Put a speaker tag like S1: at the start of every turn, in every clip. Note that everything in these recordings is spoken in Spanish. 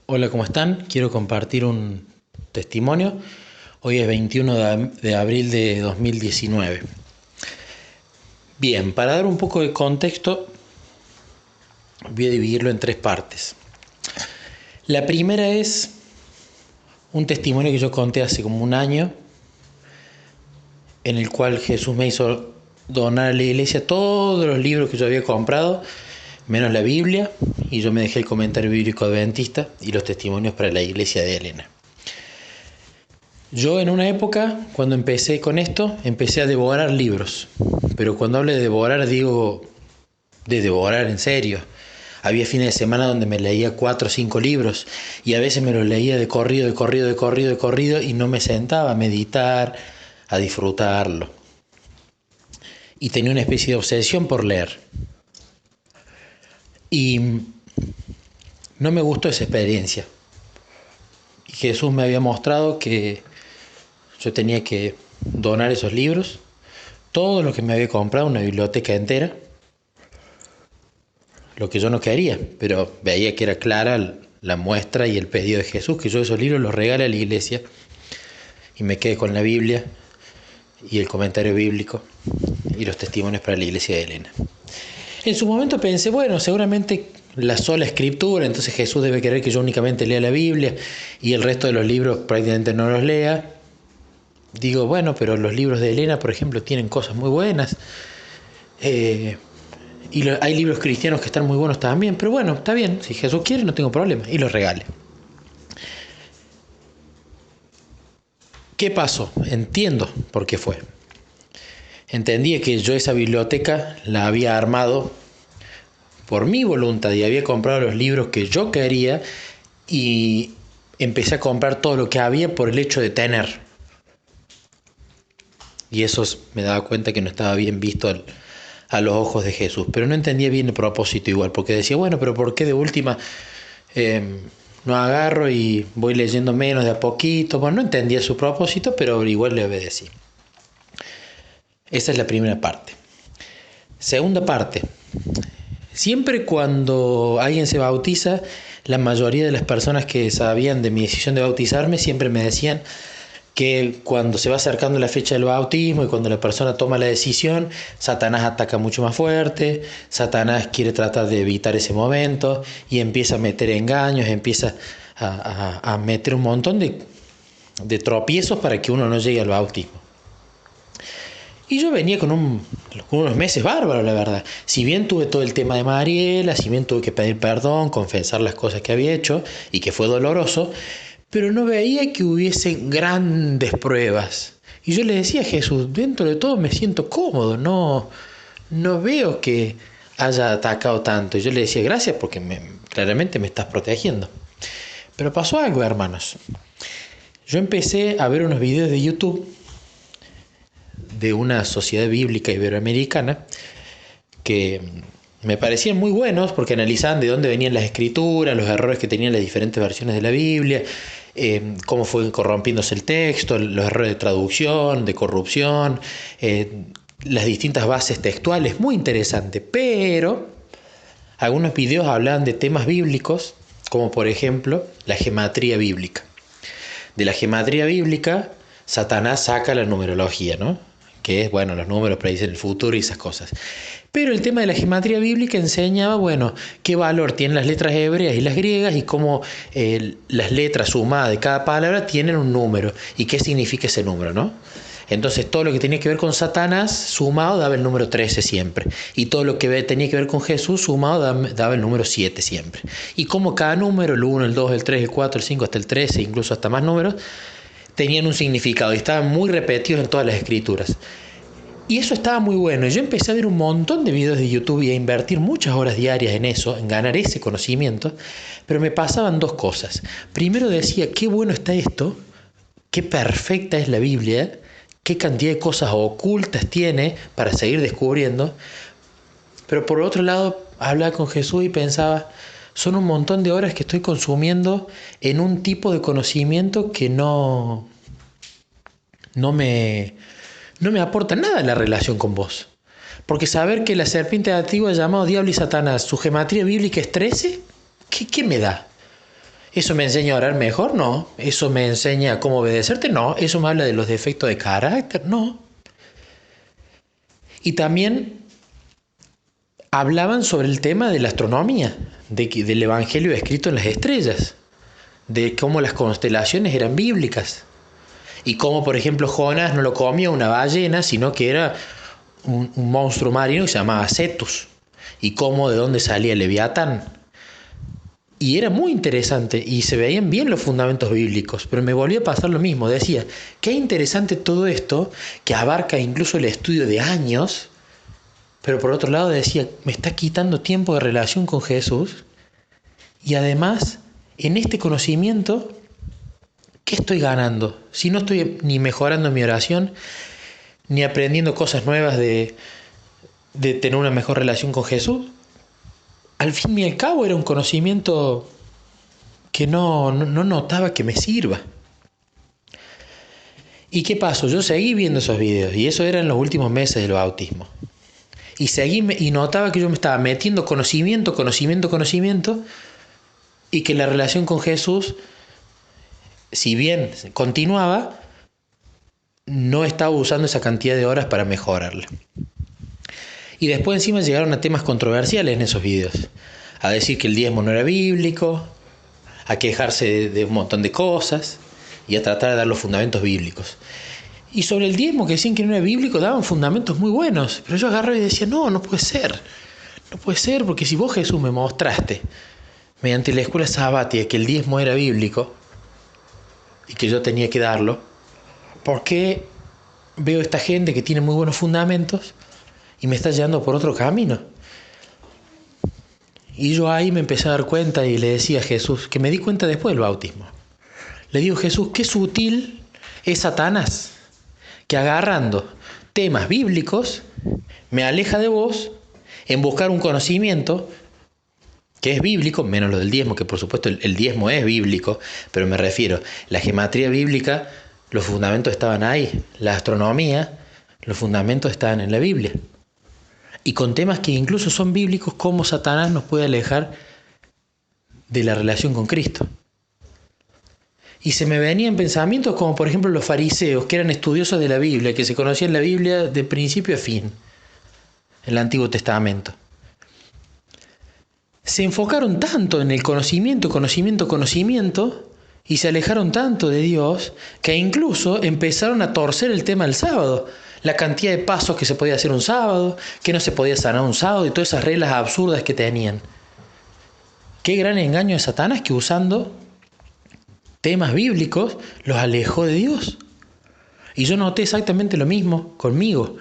S1: Hola, ¿cómo están? Quiero compartir un testimonio. Hoy es 21 de abril de 2019. Bien, para dar un poco de contexto, voy a dividirlo en tres partes. La primera es un testimonio que yo conté hace como un año, en el cual Jesús me hizo donar a la iglesia todos los libros que yo había comprado, menos la Biblia, y yo me dejé el comentario bíblico adventista y los testimonios para la iglesia de Elena. Yo en una época, cuando empecé con esto, empecé a devorar libros. Pero cuando hablo de devorar, digo de devorar en serio. Había fines de semana donde me leía 4 o 5 libros y a veces me los leía de corrido y no me sentaba a meditar, a disfrutarlo. Y tenía una especie de obsesión por leer. Y no me gustó esa experiencia. Y Jesús me había mostrado que yo tenía que donar esos libros, todo lo que me había comprado, una biblioteca entera, lo que yo no quería, pero veía que era clara la muestra y el pedido de Jesús, que yo esos libros los regale a la iglesia y me quedé con la Biblia y el comentario bíblico y los testimonios para la iglesia de Elena. En su momento pensé, bueno, seguramente la sola escritura, entonces Jesús debe querer que yo únicamente lea la Biblia y el resto de los libros prácticamente no los lea. Digo, bueno, pero los libros de Elena, por ejemplo, tienen cosas muy buenas. Hay libros cristianos que están muy buenos también, pero bueno, está bien, si Jesús quiere no tengo problema, y los regale. ¿Qué pasó? Entiendo por qué fue. Entendí que yo esa biblioteca la había armado por mi voluntad y había comprado los libros que yo quería y empecé a comprar todo lo que había por el hecho de tener. Y eso me daba cuenta que no estaba bien visto a los ojos de Jesús. Pero no entendía bien el propósito igual, porque decía, bueno, pero ¿por qué de última no agarro y voy leyendo menos de a poquito? Bueno, no entendía su propósito, pero igual le obedecí. Esa es la primera parte. Segunda parte. Siempre cuando alguien se bautiza, la mayoría de las personas que sabían de mi decisión de bautizarme siempre me decían que cuando se va acercando la fecha del bautismo y cuando la persona toma la decisión, Satanás ataca mucho más fuerte, Satanás quiere tratar de evitar ese momento y empieza a meter engaños, empieza a meter un montón de tropiezos para que uno no llegue al bautismo. Y yo venía con unos meses bárbaros, la verdad. Si bien tuve todo el tema de Mariela, si bien tuve que pedir perdón, confesar las cosas que había hecho y que fue doloroso, pero no veía que hubiesen grandes pruebas. Y yo le decía a Jesús, dentro de todo me siento cómodo, no veo que haya atacado tanto. Y yo le decía, gracias porque claramente me estás protegiendo. Pero pasó algo, hermanos. Yo empecé a ver unos videos de YouTube de una sociedad bíblica iberoamericana que me parecían muy buenos porque analizaban de dónde venían las escrituras, los errores que tenían las diferentes versiones de la Biblia, cómo fue corrompiéndose el texto, los errores de traducción, de corrupción, las distintas bases textuales, muy interesante. Pero algunos videos hablaban de temas bíblicos, como por ejemplo la gematría bíblica. De la gematría bíblica, Satanás saca la numerología, ¿no? Que es, bueno, los números predicen el futuro y esas cosas. Pero el tema de la gematría bíblica enseñaba, bueno, qué valor tienen las letras hebreas y las griegas y cómo las letras sumadas de cada palabra tienen un número y qué significa ese número, ¿no? Entonces todo lo que tenía que ver con Satanás sumado daba el número 13 siempre. Y todo lo que tenía que ver con Jesús sumado daba el número 7 siempre. Y como cada número, el 1, el 2, el 3, el 4, el 5, hasta el 13, incluso hasta más números, tenían un significado y estaban muy repetidos en todas las escrituras. Y eso estaba muy bueno. Yo empecé a ver un montón de videos de YouTube y a invertir muchas horas diarias en eso, en ganar ese conocimiento, pero me pasaban dos cosas. Primero decía, qué bueno está esto, qué perfecta es la Biblia, qué cantidad de cosas ocultas tiene para seguir descubriendo. Pero por otro lado, hablaba con Jesús y pensaba, son un montón de horas que estoy consumiendo en un tipo de conocimiento que no me aporta nada en la relación con vos. Porque saber que la serpiente antigua llamado Diablo y Satanás, su gematría bíblica es 13, ¿qué me da? ¿Eso me enseña a orar mejor? No. ¿Eso me enseña cómo obedecerte? No. ¿Eso me habla de los defectos de carácter? No. Y también hablaban sobre el tema de la astronomía, del Evangelio escrito en las estrellas, de cómo las constelaciones eran bíblicas y cómo, por ejemplo, Jonás no lo comía una ballena, sino que era un monstruo marino que se llamaba Cetus, y cómo de dónde salía el Leviatán. Y era muy interesante y se veían bien los fundamentos bíblicos, pero me volvió a pasar lo mismo. Decía, qué interesante todo esto, que abarca incluso el estudio de años, pero por otro lado decía, me está quitando tiempo de relación con Jesús y además, en este conocimiento, ¿qué estoy ganando? Si no estoy ni mejorando mi oración, ni aprendiendo cosas nuevas de tener una mejor relación con Jesús, al fin y al cabo era un conocimiento que no notaba que me sirva. ¿Y qué pasó? Yo seguí viendo esos videos y eso era en los últimos meses del bautismo. Y seguí y notaba que yo me estaba metiendo conocimiento y que la relación con Jesús, si bien continuaba, no estaba usando esa cantidad de horas para mejorarla. Y después encima llegaron a temas controversiales en esos videos. A decir que el diezmo no era bíblico, a quejarse de un montón de cosas y a tratar de dar los fundamentos bíblicos. Y sobre el diezmo, que decían que no era bíblico, daban fundamentos muy buenos. Pero yo agarraba y decía, no puede ser. No puede ser, porque si vos, Jesús, me mostraste mediante la escuela sabática que el diezmo era bíblico y que yo tenía que darlo, ¿por qué veo a esta gente que tiene muy buenos fundamentos y me está llevando por otro camino? Y yo ahí me empecé a dar cuenta y le decía a Jesús, que me di cuenta después del bautismo. Le digo, Jesús, qué sutil es Satanás, que agarrando temas bíblicos me aleja de vos en buscar un conocimiento que es bíblico, menos lo del diezmo, que por supuesto el diezmo es bíblico, pero me refiero, la gematría bíblica, los fundamentos estaban ahí, la astronomía, los fundamentos estaban en la Biblia. Y con temas que incluso son bíblicos, cómo Satanás nos puede alejar de la relación con Cristo. Y se me venían pensamientos como por ejemplo los fariseos, que eran estudiosos de la Biblia, que se conocían la Biblia de principio a fin, el Antiguo Testamento. Se enfocaron tanto en el conocimiento, y se alejaron tanto de Dios, que incluso empezaron a torcer el tema del sábado. La cantidad de pasos que se podía hacer un sábado, que no se podía sanar un sábado, y todas esas reglas absurdas que tenían. Qué gran engaño de Satanás, que usando temas bíblicos los alejó de Dios. Y yo noté exactamente lo mismo conmigo,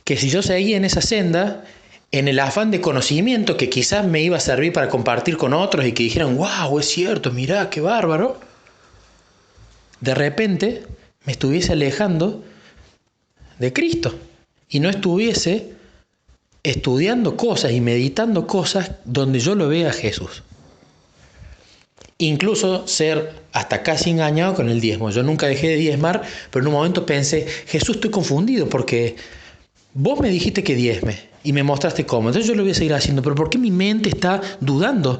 S1: que si yo seguía en esa senda, en el afán de conocimiento que quizás me iba a servir para compartir con otros y que dijeran, wow, es cierto, mirá, qué bárbaro, de repente me estuviese alejando de Cristo y no estuviese estudiando cosas y meditando cosas donde yo lo vea a Jesús. Incluso ser hasta casi engañado con el diezmo. Yo nunca dejé de diezmar, pero en un momento pensé, Jesús, estoy confundido porque vos me dijiste que diezme y me mostraste cómo. Entonces yo lo voy a seguir haciendo, pero ¿por qué mi mente está dudando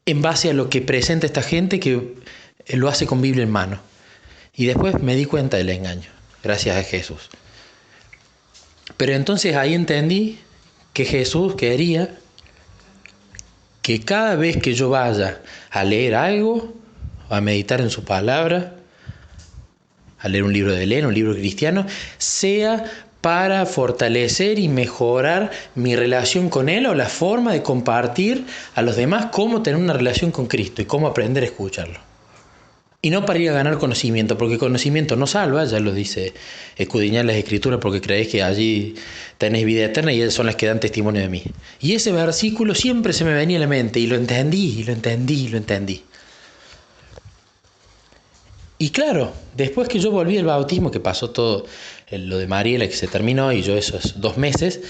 S1: en base a lo que presenta esta gente que lo hace con Biblia en mano? Y después me di cuenta del engaño, gracias a Jesús. Pero entonces ahí entendí que Jesús quería que cada vez que yo vaya a leer algo, a meditar en su palabra, a leer un libro de Elena, un libro cristiano, sea para fortalecer y mejorar mi relación con Él o la forma de compartir a los demás cómo tener una relación con Cristo y cómo aprender a escucharlo. Y no para ir a ganar conocimiento, porque conocimiento no salva, ya lo dice escudriñad las Escrituras porque creéis que allí tenéis vida eterna y ellas son las que dan testimonio de mí. Y ese versículo siempre se me venía a la mente y lo entendí. Y claro, después que yo volví al bautismo, que pasó todo lo de Mariela que se terminó y yo esos 2 meses,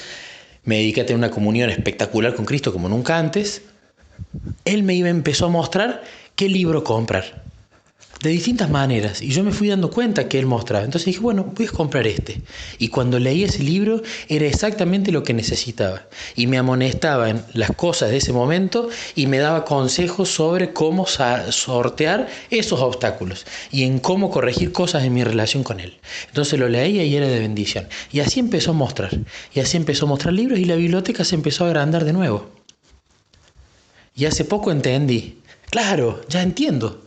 S1: me dediqué a tener una comunión espectacular con Cristo como nunca antes, Él me empezó a mostrar qué libro comprar. de distintas maneras, y yo me fui dando cuenta que él mostraba. Entonces dije, bueno, voy a comprar este. Y cuando leí ese libro era exactamente lo que necesitaba. Y me amonestaba en las cosas de ese momento y me daba consejos sobre cómo sortear esos obstáculos y en cómo corregir cosas en mi relación con él. Entonces lo leía y era de bendición. Y así empezó a mostrar. Y así empezó a mostrar libros y la biblioteca se empezó a agrandar de nuevo. Y hace poco entendí. Claro, ya entiendo.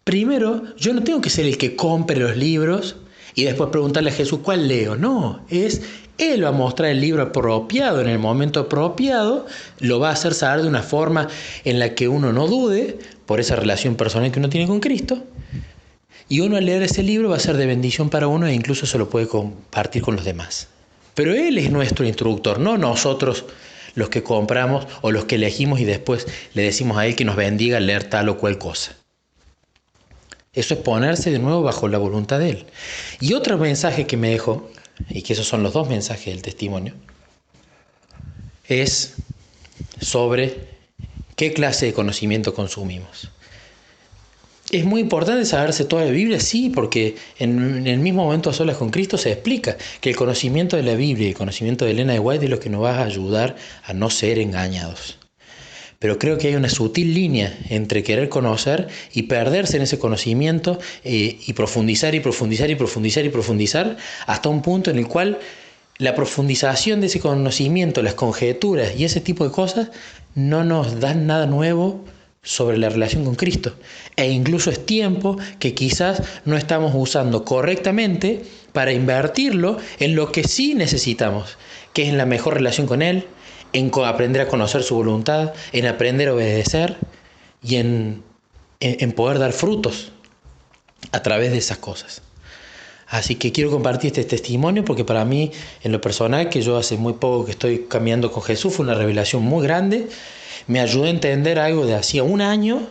S1: Primero, yo no tengo que ser el que compre los libros y después preguntarle a Jesús cuál leo. No, Él va a mostrar el libro apropiado en el momento apropiado, lo va a hacer saber de una forma en la que uno no dude por esa relación personal que uno tiene con Cristo. Y uno al leer ese libro va a ser de bendición para uno e incluso se lo puede compartir con los demás. Pero Él es nuestro instructor, no nosotros los que compramos o los que elegimos y después le decimos a Él que nos bendiga al leer tal o cual cosa. Eso es ponerse de nuevo bajo la voluntad de Él. Y otro mensaje que me dejó, y que esos son los dos mensajes del testimonio, es sobre qué clase de conocimiento consumimos. ¿Es muy importante saberse toda la Biblia? Sí, porque en el mismo momento a solas con Cristo se explica que el conocimiento de la Biblia y el conocimiento de Elena de White es lo que nos va a ayudar a no ser engañados. Pero creo que hay una sutil línea entre querer conocer y perderse en ese conocimiento y profundizar y profundizar y profundizar y profundizar hasta un punto en el cual la profundización de ese conocimiento, las conjeturas y ese tipo de cosas no nos dan nada nuevo sobre la relación con Cristo. E incluso es tiempo que quizás no estamos usando correctamente para invertirlo en lo que sí necesitamos, que es en la mejor relación con Él, en aprender a conocer su voluntad, en aprender a obedecer y en poder dar frutos a través de esas cosas. Así que quiero compartir este testimonio porque para mí, en lo personal, que yo hace muy poco que estoy caminando con Jesús, fue una revelación muy grande. Me ayudó a entender algo de hacía un año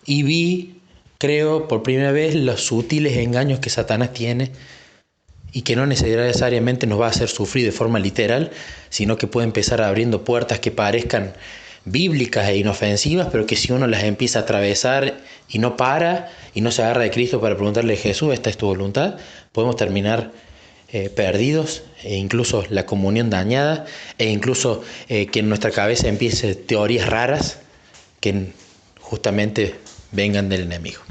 S1: y vi, creo, por primera vez los sutiles engaños que Satanás tiene y que no necesariamente nos va a hacer sufrir de forma literal, sino que puede empezar abriendo puertas que parezcan bíblicas e inofensivas, pero que si uno las empieza a atravesar y no para, y no se agarra de Cristo para preguntarle a Jesús, ¿esta es tu voluntad?, podemos terminar perdidos, e incluso la comunión dañada, e incluso que en nuestra cabeza empiece teorías raras que justamente vengan del enemigo.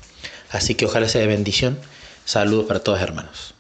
S1: Así que ojalá sea de bendición. Saludos para todos, hermanos.